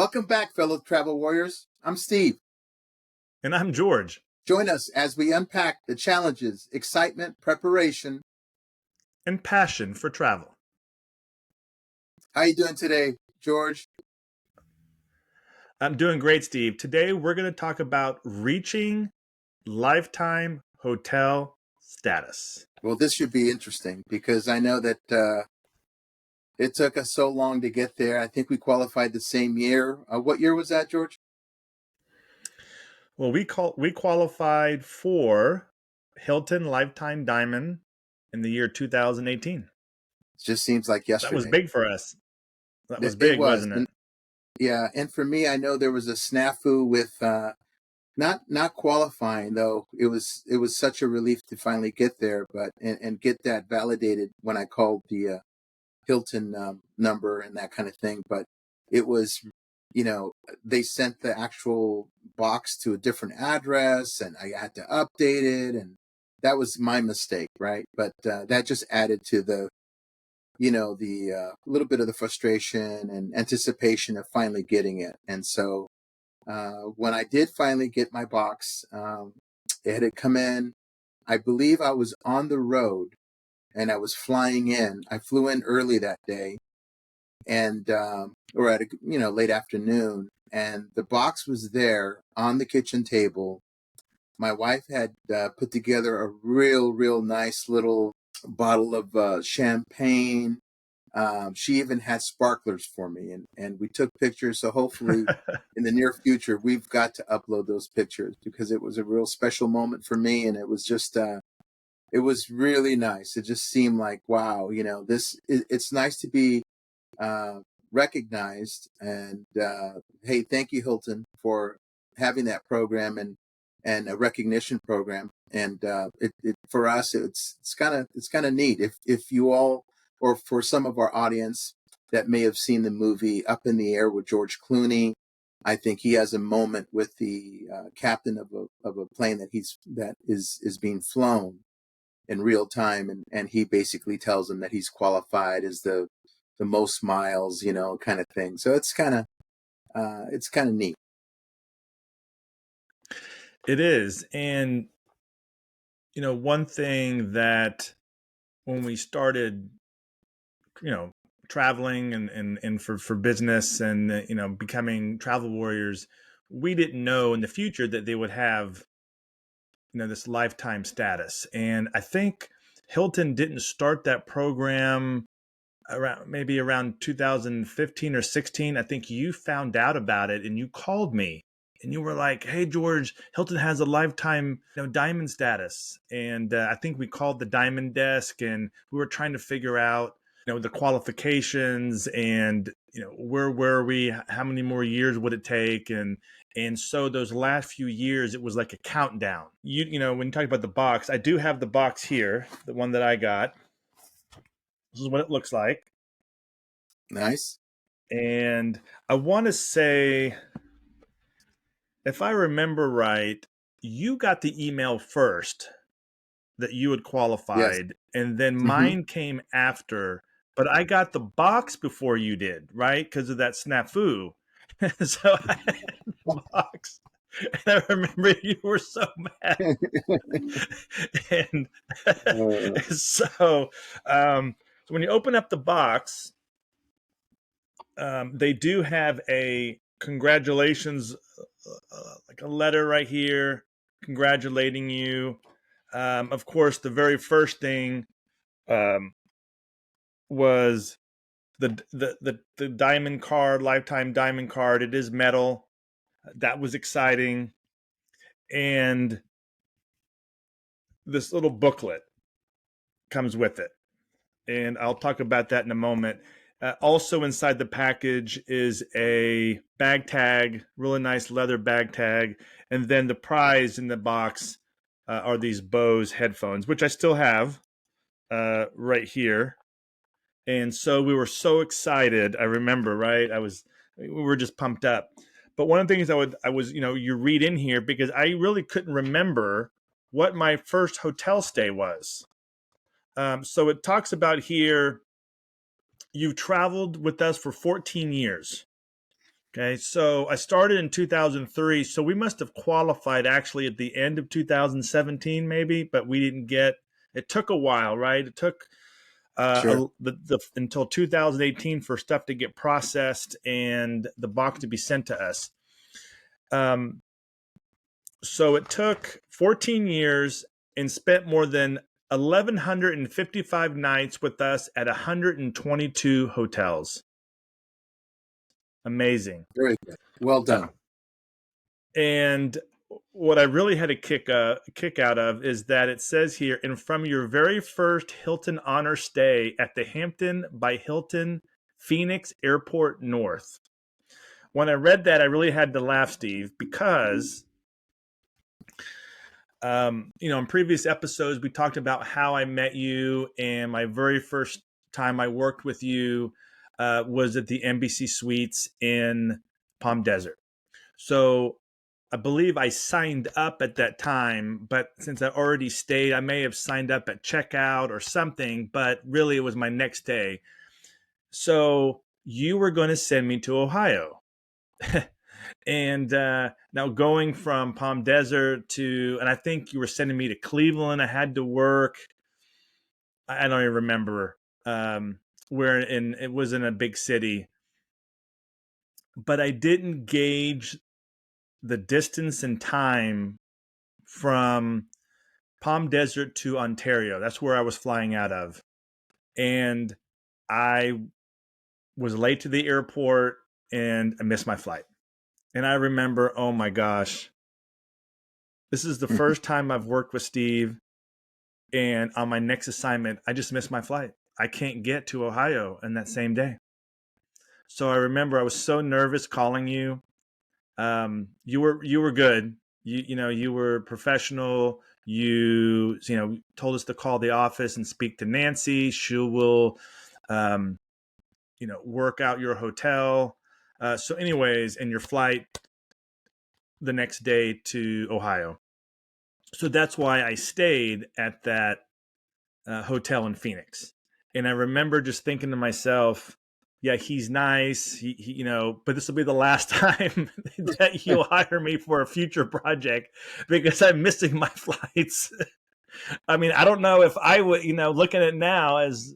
Welcome back, fellow travel warriors. I'm Steve. And I'm George. Join us as we unpack the challenges, excitement, preparation, and passion for travel. How you doing today, George? I'm doing great, Steve. Today we're going to talk about reaching lifetime hotel status. Well, this should be interesting because I know that it took us so long to get there. I think we qualified the same year. What year was that, George? Well, we qualified for Hilton Lifetime Diamond in the year 2018. It just seems like yesterday. That was big for us. That was big, wasn't it? Yeah, and for me, I know there was a snafu with not qualifying, though. It was such a relief to finally get there, but and get that validated when I called the Hilton number and that kind of thing. But it was, they sent the actual box to a different address, and I had to update it, and that was my mistake, right? But that just added to the little bit of the frustration and anticipation of finally getting it. And so when I did finally get my box, it had come in. I believe I was on the road and I was flying in. I flew in early that day and or at late afternoon, and the box was there on the kitchen table. My wife had put together a real nice little bottle of champagne. She even had sparklers for me, and we took pictures. So hopefully in the near future, we've got to upload those pictures because it was a real special moment for me. And it was just, it was really nice. It just seemed like, wow, it's nice to be recognized. And hey, thank you, Hilton, for having that program and a recognition program. And for us, it's kind of neat. If you all, or for some of our audience that may have seen the movie Up in the Air with George Clooney, I think he has a moment with the captain of a plane that is being flown in real time, and he basically tells him that he's qualified as the most miles, kind of thing. So it's kind of neat. It is. And one thing that when we started traveling and for business and becoming travel warriors, we didn't know in the future that they would have this lifetime status. And I think Hilton didn't start that program around 2015 or 16. I think you found out about it and you called me and you were like, "Hey, George, Hilton has a lifetime diamond status." And I think we called the diamond desk and we were trying to figure out the qualifications and where were we, how many more years would it take, and so those last few years it was like a countdown. When you talk about the box, I do have the box here, the one that I got. This is what it looks like. Nice. And I want to say, if I remember right, you got the email first that you had qualified, yes. And then mine came after. But I got the box before you did, right? Because of that snafu. So I had the box. And I remember you were so mad. And so when you open up the box, they do have a congratulations, like a letter right here, congratulating you. Of course, the very first thing was the diamond card, lifetime diamond card. It is metal. That was exciting. And this little booklet comes with it. And I'll talk about that in a moment. Also inside the package is a bag tag, really nice leather bag tag. And then the prize in the box are these Bose headphones, which I still have right here. And so we were so excited. I remember, right? We were just pumped up. But one of the things I was, you read in here because I really couldn't remember what my first hotel stay was. So it talks about here, you've traveled with us for 14 years. Okay, so I started in 2003, so we must have qualified actually at the end of 2017, maybe, but we didn't get. It took a while, right? It took Sure. until 2018 for stuff to get processed and the box to be sent to us. Um, so it took 14 years and spent more than 1,155 nights with us at 122 hotels. Amazing. Very good. Well Uh, done. and what I really had a kick out of is that it says here, and from your very first Hilton Honor stay at the Hampton by Hilton Phoenix Airport North. When I read that, I really had to laugh, Steve, because in previous episodes we talked about how I met you, and my very first time I worked with you was at the Embassy Suites in Palm Desert. So I believe I signed up at that time, but since I already stayed, I may have signed up at checkout or something, but really it was my next day. So you were going to send me to Ohio. And now going from Palm Desert and I think you were sending me to Cleveland. I had to work. I don't even remember where it was in a big city, but I didn't gauge the distance and time from Palm Desert to Ontario. That's where I was flying out of. And I was late to the airport and I missed my flight. And I remember, oh my gosh, this is the first time I've worked with Steve. And on my next assignment, I just missed my flight. I can't get to Ohio in that same day. So I remember I was so nervous calling you. You were good. You were professional. You told us to call the office and speak to Nancy. She will work out your hotel. So anyways, and your flight the next day to Ohio. So that's why I stayed at that hotel in Phoenix. And I remember just thinking to myself, yeah, he's nice. But this will be the last time that he'll hire me for a future project because I'm missing my flights. I mean, I don't know if I would, looking at it now as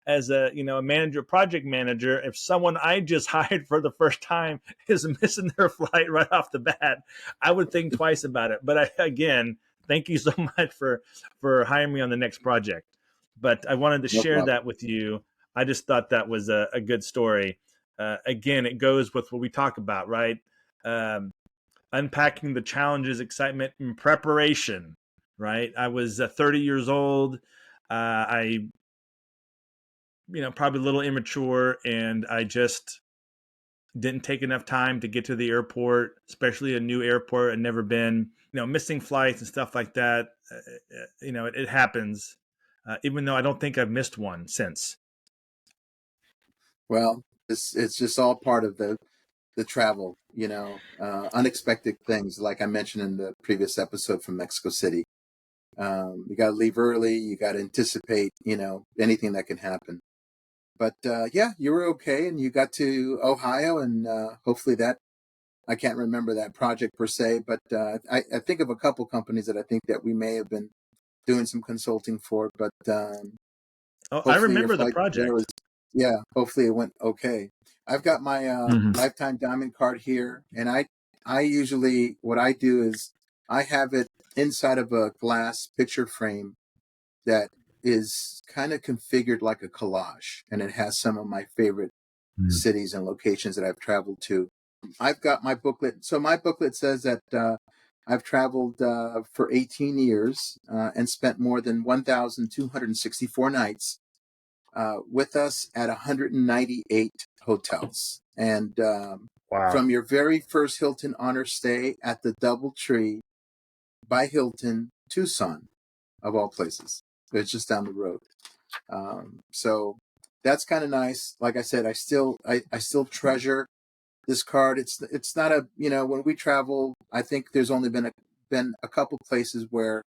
a manager, project manager, if someone I just hired for the first time is missing their flight right off the bat, I would think twice about it. But again, thank you so much for hiring me on the next project. But I wanted to No share problem. that with you. I just thought that was a good story. Again, it goes with what we talk about, right? Um, Unpacking the challenges, excitement, and preparation. Right? I was 30 years old. I, probably a little immature, and I just didn't take enough time to get to the airport, especially a new airport I'd never been. Missing flights and stuff like that. It happens. Even though I don't think I've missed one since. Well, it's just all part of the travel, unexpected things, like I mentioned in the previous episode from Mexico City. You got to leave early. You got to anticipate, anything that can happen. But yeah, you were okay, and you got to Ohio, and hopefully that I can't remember that project per se, but I think of a couple companies that I think that we may have been doing some consulting for. But Oh, I hopefully your remember the flight there was, project. yeah, hopefully it went okay. I've got my Mm-hmm. lifetime diamond card here, and I usually what I do is I have it inside of a glass picture frame that is kind of configured like a collage, and it has some of my favorite cities and locations that I've traveled to. I've got my booklet. So my booklet says that I've traveled for 18 years and spent more than 1,264 nights with us at 198 hotels. And Wow. from your very first Hilton Honor stay at the Doubletree by Hilton, Tucson, of all places. It's just down the road. So that's kind of nice. Like I said, I still treasure this card. It's not a, when we travel, I think there's only been a couple places where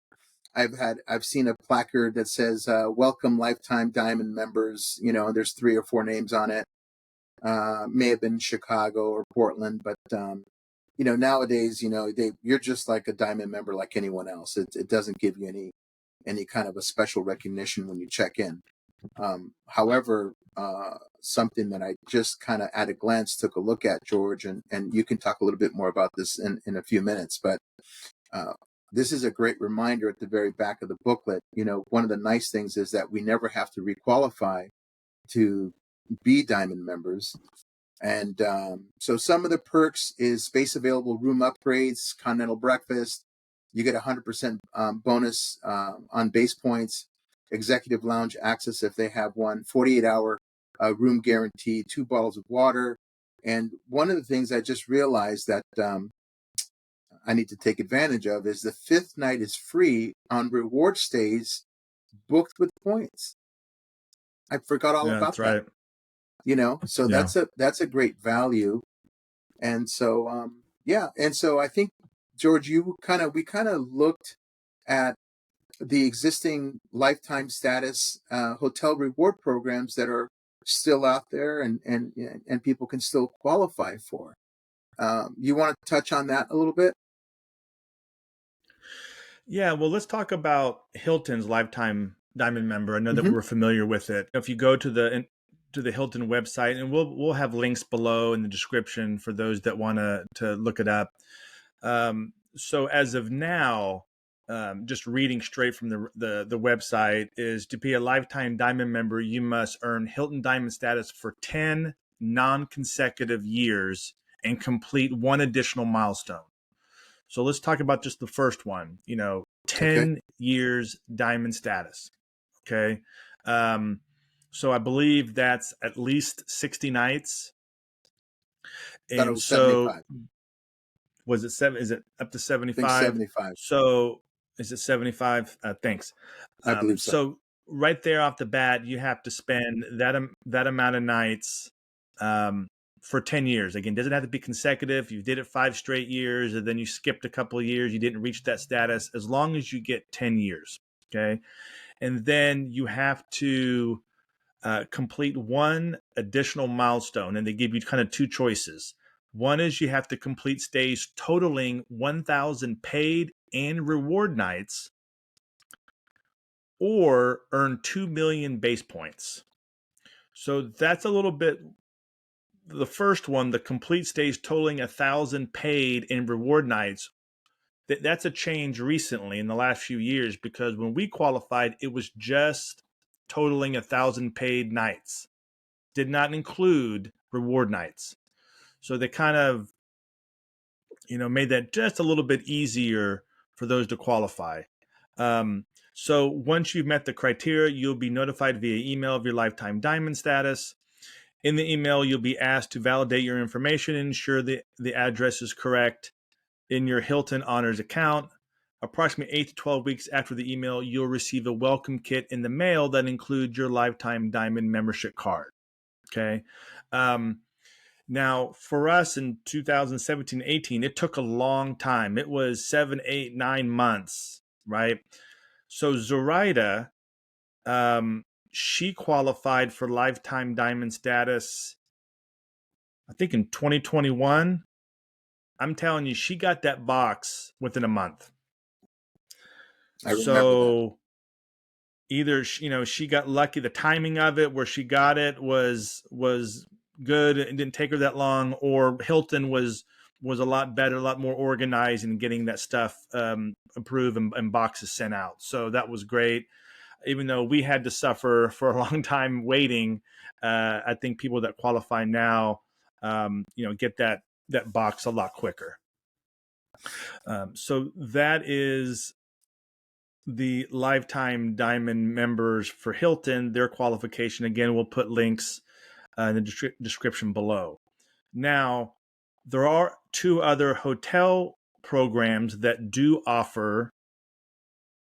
I've seen a placard that says welcome lifetime diamond members, and there's 3 or 4 names on it. May have been Chicago or Portland, but nowadays, you're just like a diamond member, like anyone else. It doesn't give you any kind of a special recognition when you check in. However, something that I just kind of at a glance took a look at, George, and you can talk a little bit more about this in a few minutes, but uh, this is a great reminder at the very back of the booklet. One of the nice things is that we never have to requalify to be diamond members. And so some of the perks is space available room upgrades, continental breakfast. You get 100% bonus on base points, executive lounge access if they have one, 48-hour room guarantee, 2 bottles of water. And one of the things I just realized that I need to take advantage of is the 5th night is free on reward stays booked with points. I forgot all Yeah, about that's that. right. So Yeah. that's a great value. And so and so I think, George, we kind of looked at the existing lifetime status hotel reward programs that are still out there and people can still qualify for. You want to touch on that a little bit? Yeah, well, let's talk about Hilton's lifetime diamond member. I know that Mm-hmm. we're familiar with it. If you go to the Hilton website, and we'll have links below in the description for those that want to look it up. So as of now, just reading straight from the website, is to be a lifetime diamond member, you must earn Hilton Diamond status for 10 non-consecutive years and complete one additional milestone. So let's talk about just the first one, Okay. 10 years diamond status. Okay. Um, so I believe that's at least 60 nights. Thought it And was so 75. was it seven? Is it up to I think 75? 75. So is it 75? Thanks. I believe so. So right there off the bat, you have to spend that amount of nights for 10 years. Again, doesn't have to be consecutive. You did it 5 straight years, and then you skipped a couple of years, you didn't reach that status, as long as you get 10 years. Okay. And then you have to complete one additional milestone, and they give you kind of 2 choices. One is you have to complete stays totaling 1,000 paid and reward nights, or earn 2 million base points. So that's a little bit. The first one, the complete stays totaling 1,000 paid and reward nights, that's a change recently in the last few years, because when we qualified, it was just totaling 1,000 paid nights, did not include reward nights. So they kind of, made that just a little bit easier for those to qualify. So once you've met the criteria, you'll be notified via email of your lifetime diamond status. In the email, you'll be asked to validate your information and ensure the address is correct in your Hilton Honors account. Approximately 8 to 12 weeks after the email, you'll receive a welcome kit in the mail that includes your lifetime diamond membership card. Okay. Now, for us in 2017-18, it took a long time. It was 7, 8, 9 months, right? So Zoraida, she qualified for lifetime diamond status, I think in 2021. I'm telling you, she got that box within a month. I remember that. So either she got lucky, the timing of it where she got it was good, it didn't take her that long, or Hilton was a lot better, a lot more organized in getting that stuff approved and boxes sent out. So that was great. Even though we had to suffer for a long time waiting, I think people that qualify now get that box a lot quicker. So that is the lifetime diamond members for Hilton, their qualification. Again, we'll put links in the description below. Now, there are 2 other hotel programs that do offer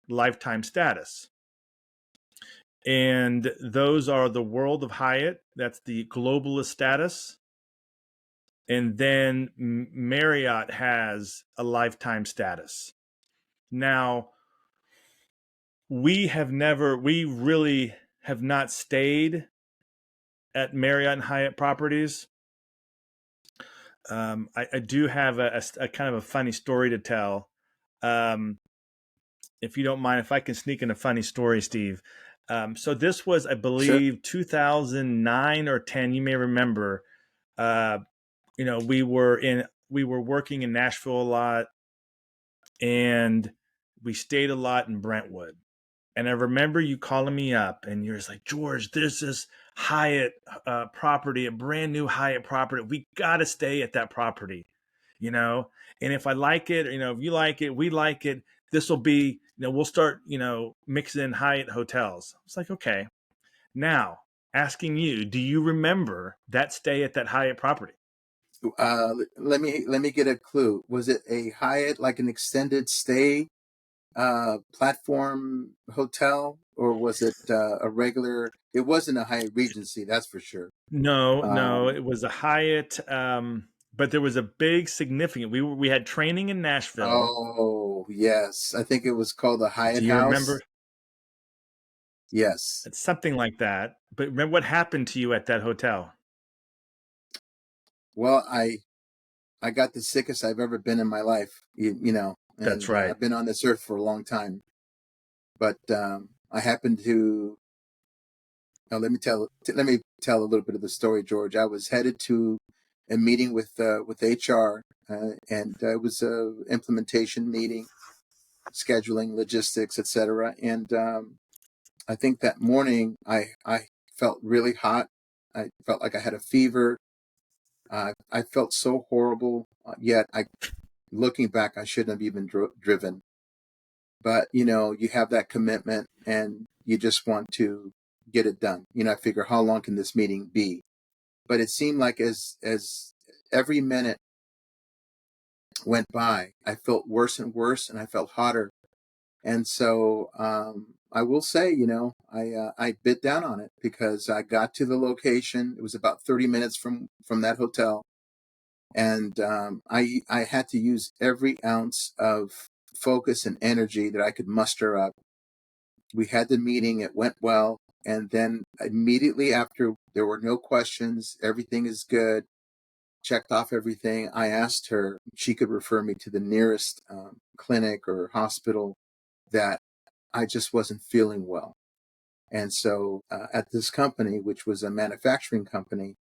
lifetime status. And those are the World of Hyatt, that's the globalist status. And then Marriott has a lifetime status. Now, we really have not stayed at Marriott and Hyatt properties. I do have a kind of a funny story to tell. Um, if you don't mind, if I can sneak in a funny story, Steve. So this was, I Sure. believe, 2009 or 10. You may remember. Uh, we were working in Nashville a lot, and we stayed a lot in Brentwood. And I remember you calling me up, and you're just like, George, there's this Hyatt property, a brand new Hyatt property. We got to stay at that property, you know. And if I like it, if you like it, we like it. This will be, we'll start, mixing in Hyatt hotels. It's like, okay. Now, asking you, do you remember that stay at that Hyatt property? Let me get a clue. Was it a Hyatt, like an extended stay platform hotel, or was it a regular? It wasn't a Hyatt Regency, that's for sure. No, no, Um, it was a Hyatt. But there was a big significant. We had training in Nashville. oh yes, I think it was called the Do Hyatt you remember? House. Yes. It's something like that. But remember what happened to you at that hotel? Well, I got the sickest I've ever been in my life. That's And right. I've been on this earth for a long time. But I happened to. Let me tell a little bit of the story, George. I was headed to a meeting with HR, and it was a implementation meeting, scheduling, logistics, etc. And I think that morning I felt really hot. I felt like I had a fever. I felt so horrible. Yet looking back, I shouldn't have even driven. But you have that commitment, and you just want to get it done. I figure, how long can this meeting be? But it seemed like as every minute went by, I felt worse and worse, and I felt hotter. And so I will say, I bit down on it because I got to the location. It was about 30 minutes from that hotel, and I had to use every ounce of focus and energy that I could muster up. We had the meeting; it went well, and then immediately after, there were no questions. Everything is good. Checked off everything. I asked her if she could refer me to the nearest clinic or hospital that I just wasn't feeling well. And so at this company, which was a manufacturing company,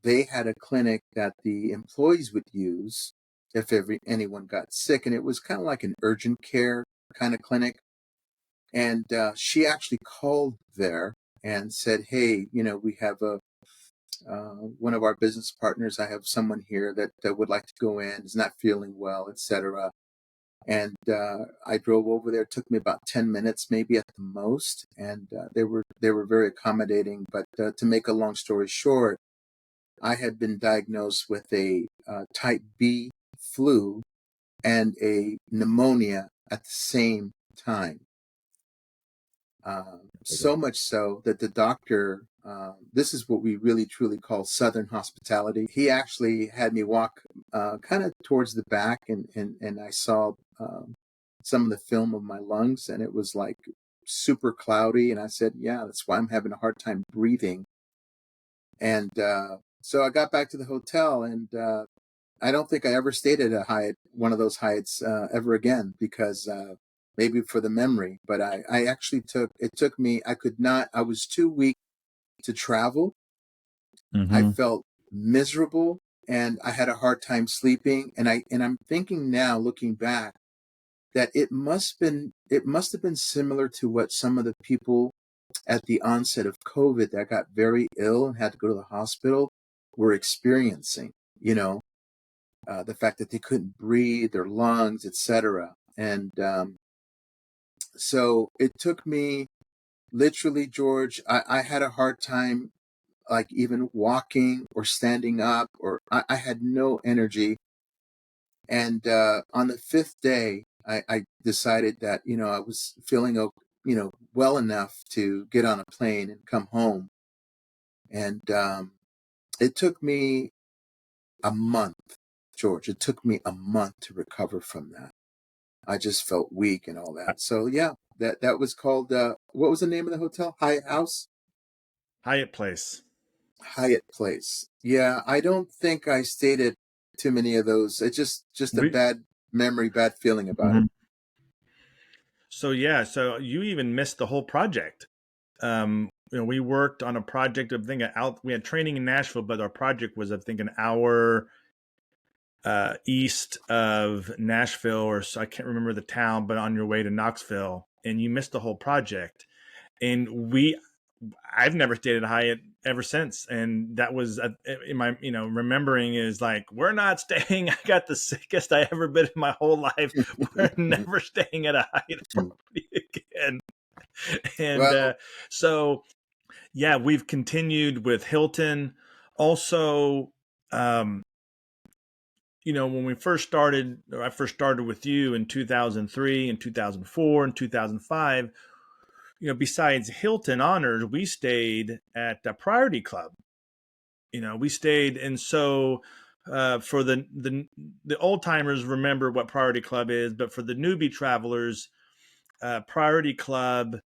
they had a clinic that the employees would use if anyone got sick. And it was kind of like an urgent care kind of clinic. And she actually called there and said, hey, we have one of our business partners. I have someone here that would like to go in, is not feeling well, etc. And I drove over there. It took me about 10 minutes, maybe at the most. And they were very accommodating. But to make a long story short, I had been diagnosed with a type B flu and a pneumonia at the same time. So much so that the doctor, this is what we really truly call Southern hospitality. He actually had me walk kind of towards the back, and I saw some of the film of my lungs, and it was like super cloudy. And I said, yeah, that's why I'm having a hard time breathing. And so I got back to the hotel, and I don't think I ever stayed at a Hyatt, one of those Hyatts, ever again, because maybe for the memory. But I actually it took me, I was too weak to travel. I Mm-hmm. felt miserable, and I had a hard time sleeping. And I'm thinking now, looking back, that it must have been similar to what some of the people at the onset of COVID that got very ill and had to go to the hospital were experiencing. You know, the fact that they couldn't breathe, their lungs, etc. And so it took me literally, George. I had a hard time, like even walking or standing up, or I had no energy. And on the fifth day, I decided that I was feeling well enough to get on a plane and come home. And it took me a month, George. It took me a month to recover from that. I just felt weak and all that. So yeah, that was called what was the name of the hotel? Hyatt House. Hyatt Place. Hyatt Place. Yeah, I don't think I stayed at too many of those. It's just a We, bad memory, bad feeling about it. Mhm. So yeah, so you even missed the whole project. We worked on a project. I think we had training in Nashville, but our project was, I think, an hour east of Nashville, or so I can't remember the town, but on your way to Knoxville, and you missed the whole project. And I've never stayed at Hyatt ever since, and that was in my remembering is like, we're not staying. I got the sickest I ever been in my whole life. We're never staying at a Hyatt property again. And Well, so yeah, we've continued with Hilton. Also, um, when we first started, or I first started with you in 2003 and 2004 and 2005, besides Hilton Honors, we stayed at the Priority Club. We stayed, and so for the old timers remember what Priority Club is, but for the newbie travelers, Priority Club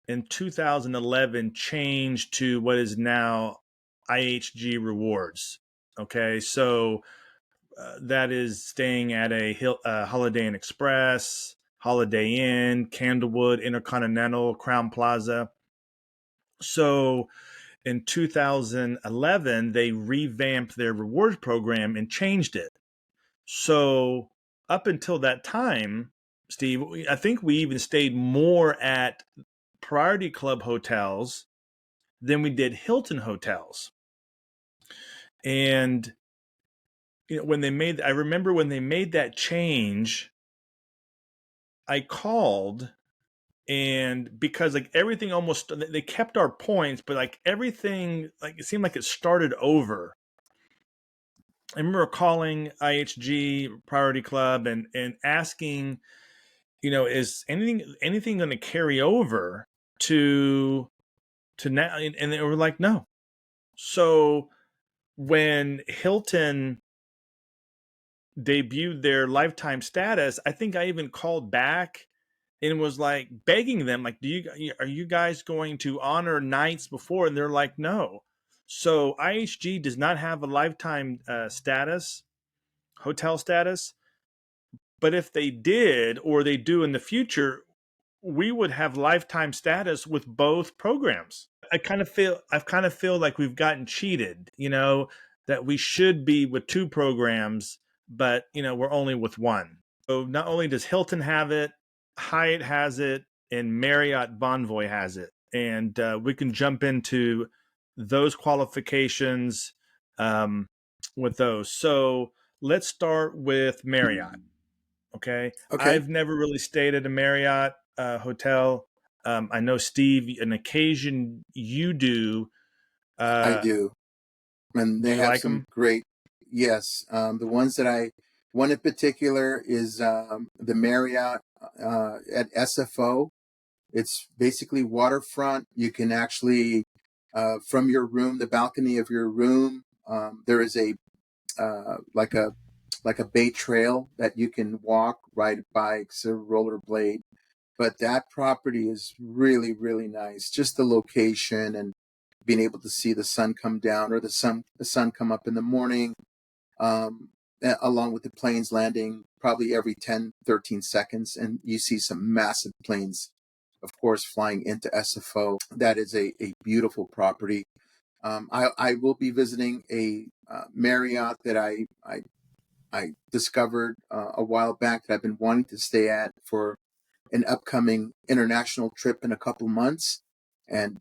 in 2011 changed to what is now IHG Rewards. Okay, so that is staying at a Holiday Inn Express, Holiday Inn, Candlewood, Intercontinental, Crown Plaza. So in 2011, they revamped their rewards program and changed it. So up until that time, Steve, I think we even stayed more at Priority Club hotels than we did Hilton hotels. And I remember when they made that change, I called, and because like everything almost, they kept our points, but like everything, like it seemed like it started over. I remember calling IHG Priority Club and asking, is anything going to carry over to now? And they were like, no. So when Hilton debuted their lifetime status, I think I even called back and was like begging them, like, are you guys going to honor nights before? And they're like, no. So IHG does not have a lifetime hotel status. But if they did, or they do in the future, we would have lifetime status with both programs. I kind of feel like we've gotten cheated, that we should be with two programs, but we're only with one. So not only does Hilton have it, Hyatt has it, and MarriottBonvoy has it. And we can jump into those qualifications um, with those. So let's start with Marriott. Okay. okay, I've never really stayed at a Marriott hotel. I know, Steve, an occasion you do. I Uh, do. And do they you have like some them? great, yes. The ones that one in particular is the Marriott at SFO. It's basically waterfront. You can actually, from your room, the balcony of your room, there is a like a bay trail that you can walk, ride bikes, or rollerblade. But that property is really, really nice. Just the location and being able to see the sun come down or the sun come up in the morning, um, along with the planes landing probably every 10, 13 seconds. And you see some massive planes, of course, flying into SFO. That is a beautiful property. I will be visiting a Marriott that I discovered a while back that I've been wanting to stay at for an upcoming international trip in a couple months, and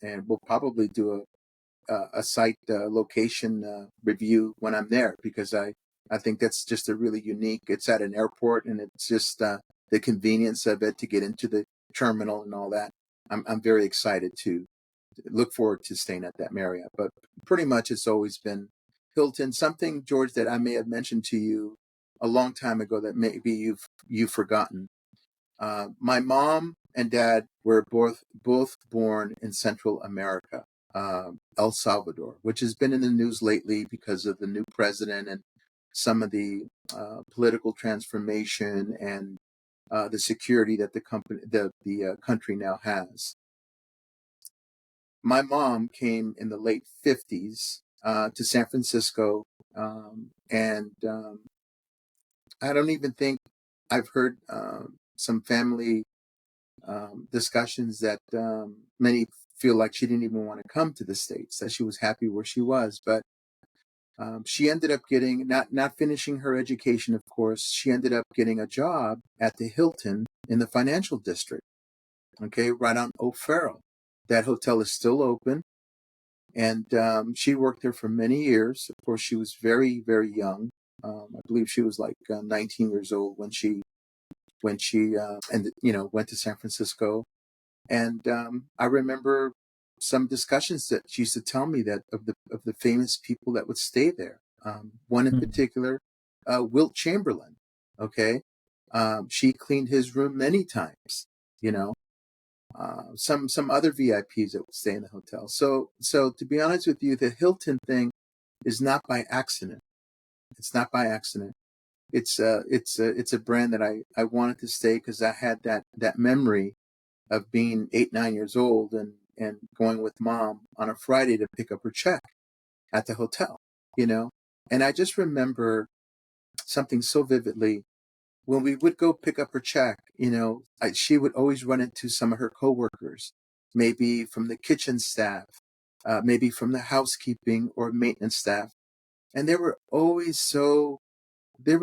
we'll probably do a site location review when I'm there, because I think that's just a really unique. It's at an airport, and it's just the convenience of it to get into the terminal and all that. I'm very excited to look forward to staying at that Marriott. But pretty much it's always been Hilton. Something, George, that I may have mentioned to you a long time ago that maybe you've forgotten. My mom and dad were both born in Central America, El Salvador, which has been in the news lately because of the new president and some of the political transformation and the security that the country now has. my mom came in the late 50s to San Francisco, and I don't even think I've heard some family discussions that many feel like she didn't even want to come to the States, that she was happy where she was. But she ended up getting, not finishing her education, of course, she ended up getting a job at the Hilton in the financial district, okay, right on O'Farrell. That hotel is still open. And she worked there for many years. Of course, she was very, very young. I believe she was like 19 years old when she and went to San Francisco. And I remember some discussions that she used to tell me that of the famous people that would stay there. One in particular, Wilt Chamberlain. Okay, she cleaned his room many times. You know, some other VIPs that would stay in the hotel. So to be honest with you, the Hilton thing is not by accident. It's not by accident. It's a brand that I wanted to stay because I had that memory of being 8, 9 years old and going with mom on a Friday to pick up her check at the hotel, you know. And I just remember something so vividly. When we would go pick up her check, she would always run into some of her coworkers, maybe from the kitchen staff, maybe from the housekeeping or maintenance staff. And they were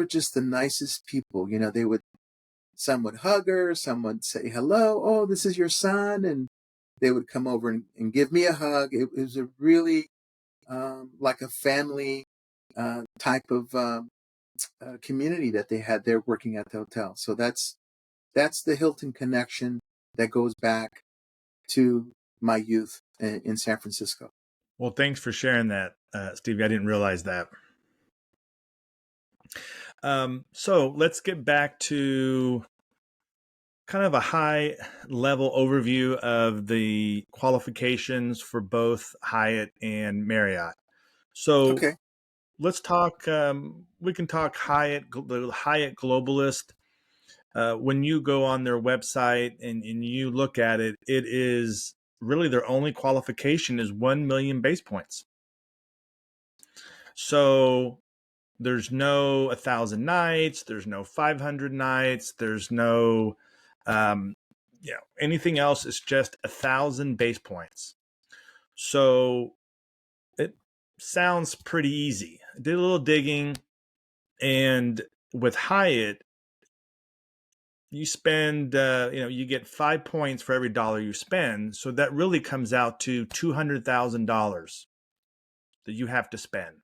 just the nicest people. Some would hug her, some would say, hello, oh, this is your son. And they would come over and give me a hug. It was a really like a family type of community that they had there working at the hotel. So that's the Hilton connection that goes back to my youth in San Francisco. Well, thanks for sharing that, Stevie. I didn't realize that. So let's get back to kind of a high level overview of the qualifications for both Hyatt and Marriott. So Okay. let's talk, we can talk Hyatt, the Hyatt Globalist. When you go on their website and you look at it, it is really their only qualification is 1 million base points. So there's no 1,000 nights, there's no 500 nights, there's no anything else. Is just 1,000 base points. So it sounds pretty easy. I did a little digging, and with Hyatt, you spend you get 5 points for every dollar you spend. So that really comes out to $200,000 that you have to spend.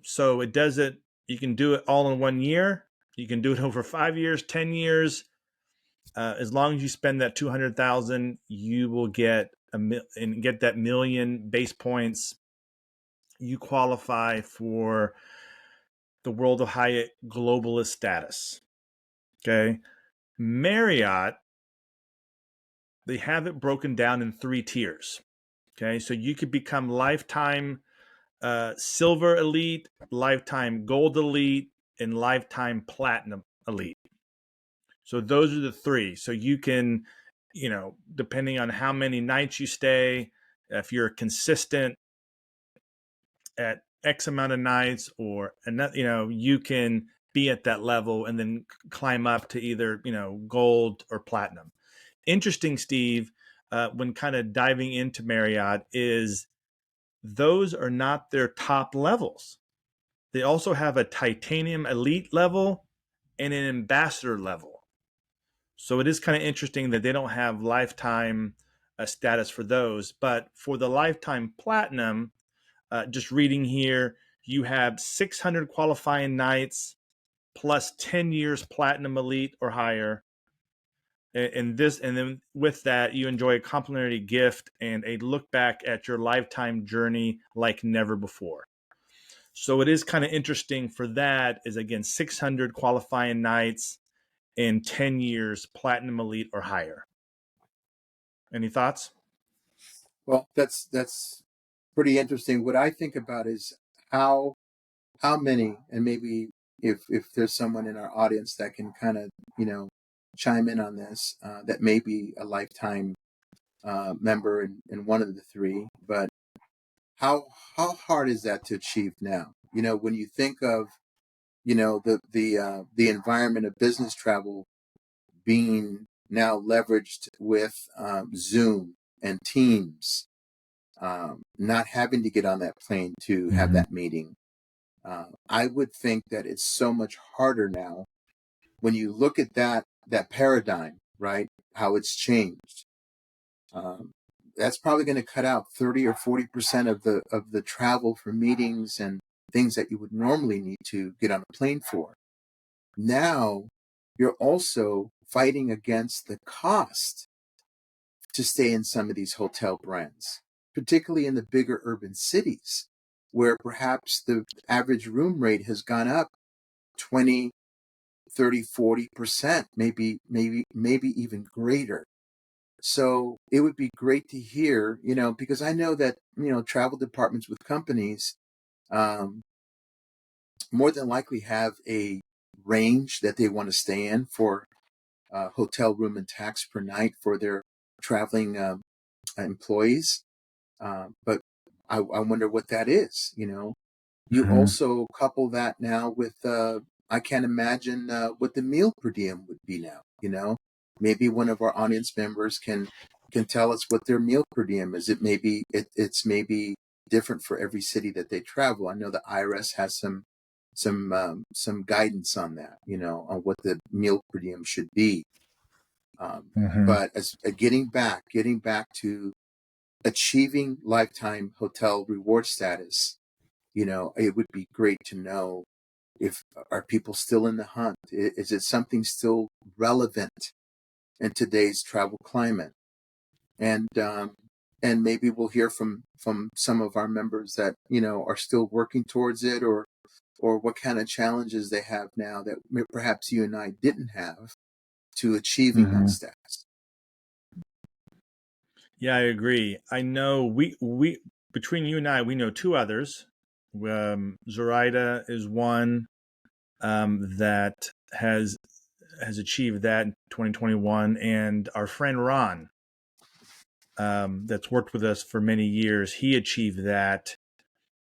So it does it. You can do it all in 1 year. You can do it over 5 years, 10 years. As long as you spend that 200,000, you will get get that million base points. You qualify for the World of Hyatt globalist status. Okay, Marriott, they have it broken down in 3 tiers. Okay, so you could become lifetime silver elite, lifetime gold elite, and lifetime platinum elite. So those are the 3. So you can, depending on how many nights you stay, if you're consistent at X amount of nights, or you can be at that level and then climb up to either gold or platinum. Interesting, Steve, when kind of diving into Marriott, is those are not their top levels. They also have a titanium elite level and an ambassador level. So it is kind of interesting that they don't have lifetime status for those. But for the lifetime platinum, just reading here, you have 600 qualifying nights plus 10 years platinum elite or higher. And then with that, you enjoy a complimentary gift and a look back at your lifetime journey like never before. So it is kind of interesting for that, is again 600 qualifying nights in 10 years platinum elite or higher. Any thoughts? Well, that's pretty interesting. What I think about is how many, and maybe if there's someone in our audience that can kind of chime in on this, that may be a lifetime member in one of the three. But how hard is that to achieve now? When you think of the environment of business travel being now leveraged with Zoom and Teams, not having to get on that plane to have Mm-hmm. that meeting. I would think that it's so much harder now when you look at that paradigm, right? How it's changed. Um, that's probably going to cut out 30 or 40% of the travel for meetings and things that you would normally need to get on a plane for. Now, you're also fighting against the cost to stay in some of these hotel brands, particularly in the bigger urban cities, where perhaps the average room rate has gone up 20, 30, 40%, maybe even greater. So it would be great to hear, because I know that, travel departments with companies um, more than likely have a range that they want to stay in for hotel room and tax per night for their traveling employees. But I wonder what that is. You Mm-hmm. also couple that now with, I can't imagine what the meal per diem would be now. Maybe one of our audience members can tell us what their meal per diem is. It's maybe different for every city that they travel. I know the IRS has some guidance on that, on what the meal per diem should be. Mm-hmm. But as getting back to achieving lifetime hotel reward status, it would be great to know if are people still in the hunt? Is it something still relevant in today's travel climate? And maybe we'll hear from some of our members that are still working towards it, or what kind of challenges they have now that perhaps you and I didn't have to achieving that Mm-hmm. status. Yeah, I agree. I know we between you and I, we know two others. Zoraida is one that has achieved that in 2021, and our friend Ron, that's worked with us for many years, he achieved that.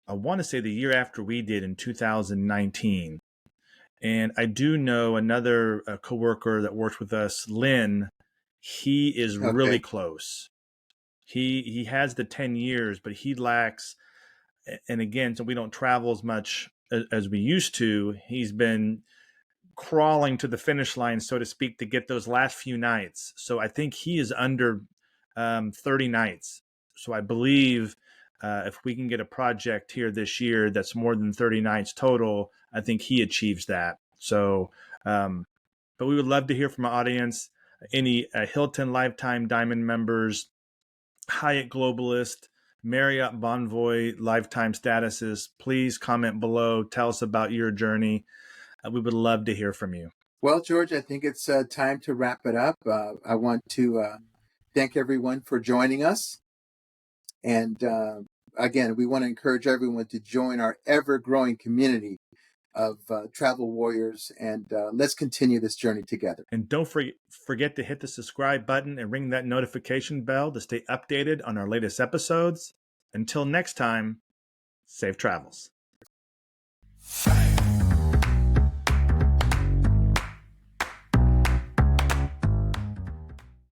I want to say the year after we did in 2019. And I do know another coworker that works with us, Lynn. He is really Okay. close. He has the 10 years, but he lacks. And again, so we don't travel as much as we used to. He's been crawling to the finish line, so to speak, to get those last few nights. So I think he is under 30 nights. So I believe if we can get a project here this year that's more than 30 nights total, I think he achieves that. So, but we would love to hear from our audience. Any Hilton Lifetime Diamond members, Hyatt Globalist, MarriottBonvoy lifetime statuses, please comment below. Tell us about your journey. We would love to hear from you. Well, George, I think it's time to wrap it up. I want to thank everyone for joining us. And again, we want to encourage everyone to join our ever-growing community of travel warriors, and let's continue this journey together. And don't forget to hit the subscribe button and ring that notification bell to stay updated on our latest episodes. Until next time, safe travels.